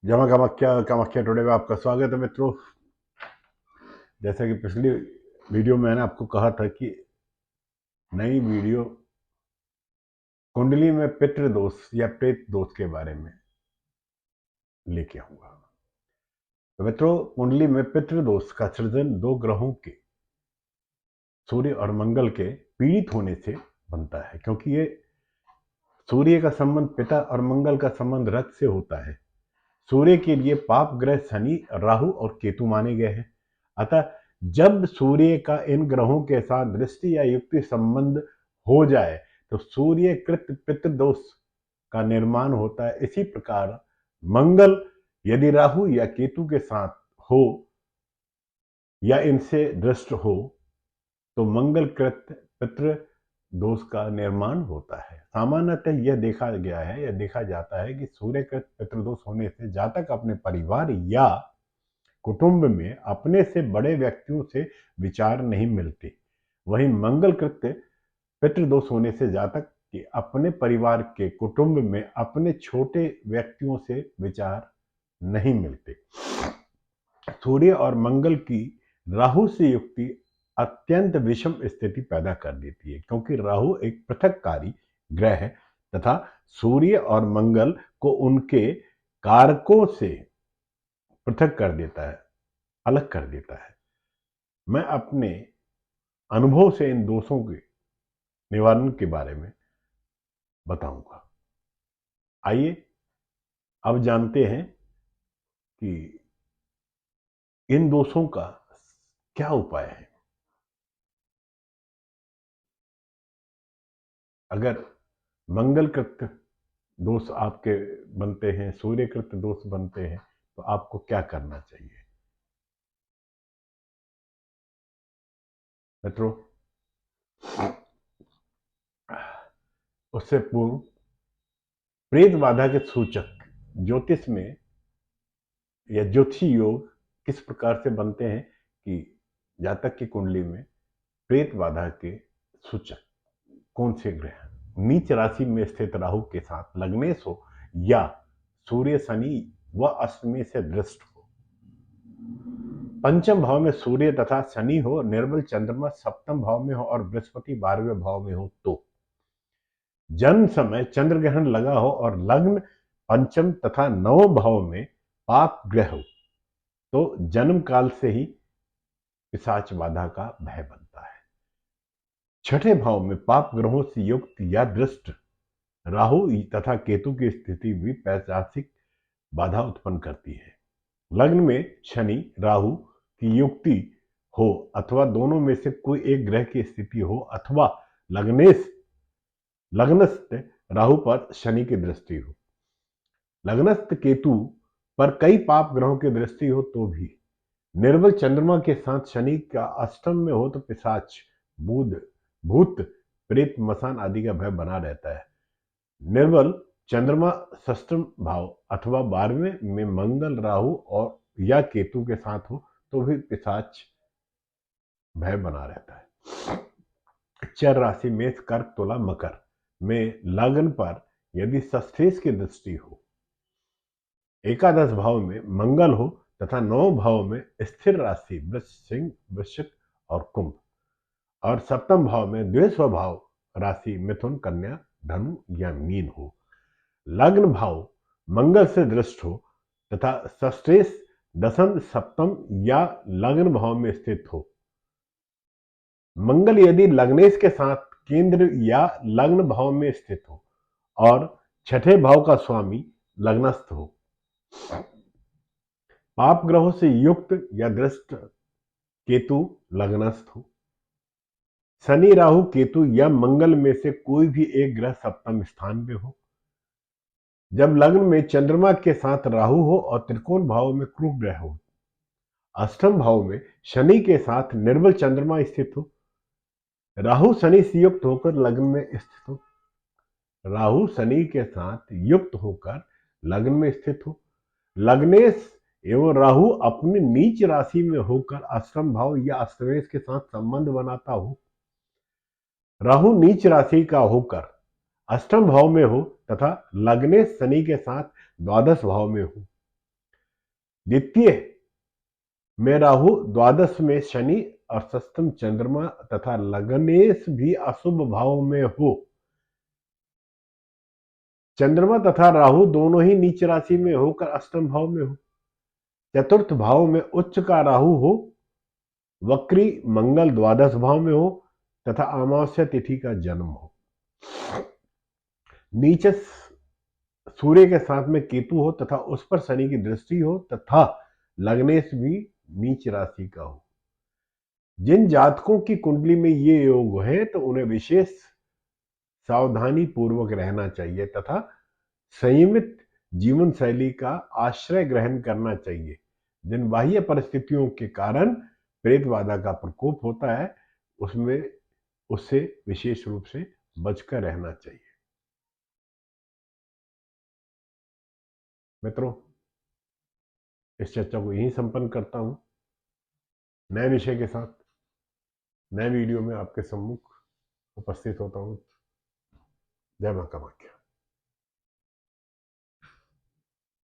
जमा कामाख्या कामाख्या टुडे में आपका स्वागत है मित्रों। जैसा कि पिछली वीडियो में मैंने आपको कहा था कि नई वीडियो कुंडली में पितृदोष या प्रेत दोष के बारे में लेके आऊंगा। तो मित्रों, कुंडली में पितृदोष का सृजन दो ग्रहों के सूर्य और मंगल के पीड़ित होने से बनता है, क्योंकि ये सूर्य का संबंध पिता और मंगल का संबंध रक्त से होता है। सूर्य के लिए पाप ग्रह शनि, राहु और केतु माने गए हैं। अतः जब सूर्य का इन ग्रहों के साथ दृष्टि या युक्ति संबंध हो जाए तो सूर्य कृत पितृदोष का निर्माण होता है। इसी प्रकार मंगल यदि राहु या केतु के साथ हो या इनसे दृष्ट हो तो मंगल कृत पितृ दोष का निर्माण होता है। सामान्यतः यह देखा जाता है कि सूर्यकृत पितृदोष होने से जातक अपने परिवार या कुटुंब में अपने से बड़े व्यक्तियों से विचार नहीं मिलते। वहीं मंगलकृत पितृदोष होने से जातक के अपने परिवार के कुटुंब में अपने छोटे व्यक्तियों से विचार नहीं मिलते। सूर्य और मंगल की राहु से युक्ति अत्यंत विषम स्थिति पैदा कर देती है, क्योंकि राहु एक पृथककारी ग्रह है तथा सूर्य और मंगल को उनके कारकों से पृथक कर देता है, अलग कर देता है। मैं अपने अनुभव से इन दोषों के निवारण के बारे में बताऊंगा। आइए अब जानते हैं कि इन दोषों का क्या उपाय है। अगर मंगलकृत दोष आपके बनते हैं, सूर्यकृत दोष बनते हैं, तो आपको क्या करना चाहिए मित्रों? उससे पूर्व प्रेत बाधा के सूचक ज्योतिष में या ज्योतिषी योग किस प्रकार से बनते हैं कि जातक की कुंडली में प्रेत बाधा के सूचक कौन से ग्रह नीच राशि में स्थित राहु के साथ लग्नेश हो या सूर्य शनि व अष्टमी से दृष्ट हो, पंचम भाव में सूर्य तथा शनि हो, निर्बल चंद्रमा सप्तम भाव में हो और बृहस्पति 12वें भाव में हो, तो जन्म समय चंद्र ग्रहण लगा हो और लग्न पंचम तथा नवम भाव में पाप ग्रह हो, तो जन्म काल से ही पिशाच बाधा का भय बनता है। छठे भाव में पाप ग्रहों से युक्त या दृष्ट राहु तथा केतु की स्थिति भी पैशाचिक बाधा उत्पन्न करती है। लग्न में शनि राहु की युक्ति हो अथवा दोनों में से कोई एक ग्रह की स्थिति हो अथवा लग्नस्थ राहु पर शनि की दृष्टि हो, लग्नस्थ केतु पर कई पाप ग्रहों की दृष्टि हो तो भी, निर्बल चंद्रमा के साथ शनि का अष्टम में हो तो पिशाच भूत प्रेत मसान आदि का भय बना रहता है। निर्बल चंद्रमा षष्ठम भाव अथवा 12वें में मंगल राहु और या केतु के साथ हो तो भी पिशाच भय बना रहता है। चर राशि मेष कर्क तुला मकर में लग्न पर यदि षष्ठेश की दृष्टि हो, एकादश भाव में मंगल हो तथा 9 भाव में स्थिर राशि सिंह वृश्चिक और कुंभ और सप्तम भाव में द्वितीय स्वभाव राशि मिथुन कन्या धनु या मीन हो, लग्न भाव मंगल से दृष्ट हो तथा षष्ठेश दशम सप्तम या लग्न भाव में स्थित हो, मंगल यदि लग्नेश के साथ केंद्र या लग्न भाव में स्थित हो और छठे भाव का स्वामी लग्नस्थ हो, पाप ग्रहों से युक्त या दृष्ट केतु लग्नस्थ हो, शनि राहु केतु या मंगल में से कोई भी एक ग्रह सप्तम स्थान में हो, जब लग्न में चंद्रमा के साथ राहु हो और त्रिकोण भाव में क्रूर ग्रह हो, अष्टम भाव में शनि के साथ निर्बल चंद्रमा स्थित हो, राहु शनि से युक्त होकर लग्न में स्थित हो, राहु शनि के साथ युक्त होकर लग्न में स्थित हो, लग्नेश एवं राहु अपनी नीच राशि में होकर अष्टम भाव या अष्टमेश के साथ संबंध बनाता हो, राहु नीच राशि का होकर अष्टम भाव में हो तथा लग्नेश शनि के साथ द्वादश भाव में हो, द्वितीय में राहु, द्वादश में शनि और षष्ठम चंद्रमा तथा लग्नेश भी अशुभ भाव में हो। चंद्रमा तथा राहु दोनों ही नीच राशि में होकर अष्टम भाव में हो। चतुर्थ भाव में उच्च का राहु हो, वक्री मंगल द्वादश भाव में हो तथा अमावस्या तिथि का जन्म हो। नीच सूर्य के साथ में केतु हो तथा उस पर शनि की दृष्टि हो तथा लग्नेश भी नीच राशि का हो। जिन जातकों की कुंडली में ये योग है तो उन्हें विशेष सावधानी पूर्वक रहना चाहिए तथा संयमित जीवन शैली का आश्रय ग्रहण करना चाहिए। जिन बाह्य परिस्थितियों के कारण प्रेत बाधा का प्रकोप होता है उससे विशेष रूप से बचकर रहना चाहिए। मित्रों, इस चर्चा को यहीं संपन्न करता हूं। नए विषय के साथ नए वीडियो में आपके सम्मुख उपस्थित होता हूं। जय मां कामाख्या।